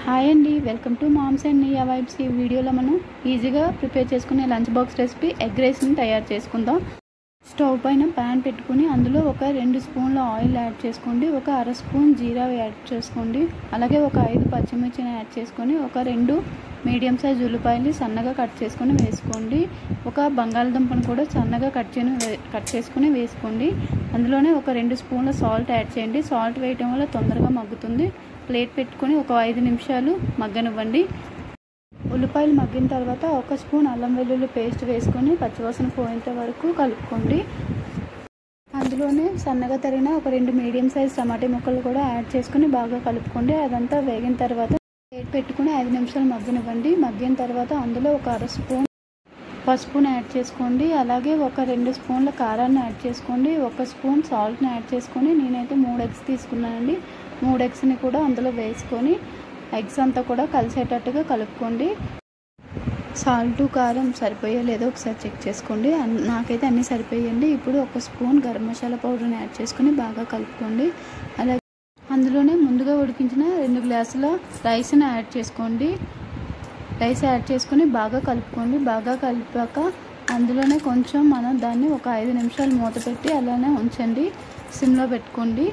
Hi అండి, welcome to moms and నియా vibes. ఈ వీడియోలో మనం ఈజీగా ప్రిపేర్ చేసుకునే లంచ్ బాక్స్ రెసిపీ ఎగ్ రైస్ని తయారు చేసుకుందాం. స్టవ్ పైన ప్యాన్ పెట్టుకుని అందులో ఒక 2 స్పూన్ల ఆయిల్ యాడ్ చేసుకోండి. ఒక అర స్పూన్ జీరా యాడ్ చేసుకోండి. అలాగే ఒక 5 పచ్చిమిర్చిని యాడ్ చేసుకొని ఒక 2 మీడియం సైజ్ ఉల్లిపాయలు సన్నగా కట్ చేసుకొని వేసుకోండి. ఒక బంగాళదుంపను కూడా సన్నగా కట్ చేసుకొని వేసుకోండి. అందులోనే ఒక 2 స్పూన్ల సాల్ట్ యాడ్ చేయండి. సాల్ట్ వేయడం వల్ల తొందరగా మగ్గుతుంది. ప్లేట్ పెట్టుకొని ఒక 5 నిమిషాలు మగ్గనివ్వండి. ఉల్లిపాయలు మగ్గిన తర్వాత ఒక స్పూన్ అల్లం వెల్లుల్లి పేస్ట్ వేసుకొని పచ్చివాసన పోయేంత వరకు కలుపుకోండి. అందులోనే సన్నగా తరిగిన ఒక 2 మీడియం సైజ్ టమాటా ముక్కలు కూడా యాడ్ చేసుకొని బాగా కలుపుకోండి. అదంతా వేగిన తర్వాత ప్లేట్ పెట్టుకుని 5 నిమిషాలు మగ్గనివ్వండి. మగ్గిన తర్వాత అందులో ఒక అర స్పూన్ పసుపుని యాడ్ చేసుకోండి. అలాగే ఒక 2 స్పూన్ల కారాన్ని యాడ్ చేసుకోండి. 1 స్పూన్ సాల్ట్ని యాడ్ చేసుకొని నేనైతే 3 ఎగ్స్ తీసుకున్నానండి. 3 ఎగ్స్ని కూడా అందులో వేసుకొని ఎగ్స్ అంతా కూడా కలిసేటట్టుగా కలుపుకోండి. సాల్ట్ కారం సరిపోయే లేదో ఒకసారి చెక్ చేసుకోండి. నాకైతే అన్నీ సరిపోయండి. ఇప్పుడు 1 స్పూన్ గరం మసాలా పౌడర్ని యాడ్ చేసుకొని బాగా కలుపుకోండి. అలాగే అందులోనే ముందుగా ఉడికించిన 2 గ్లాసుల రైస్ని యాడ్ చేసుకోండి. రైస్ యాడ్ చేసుకొని బాగా కలుపుకోండి. బాగా కలిపాక అందులోనే కొంచెం మనం దాన్ని ఒక 5 నిమిషాలు మూత పెట్టి అలానే ఉంచండి. సిమ్లో పెట్టుకోండి.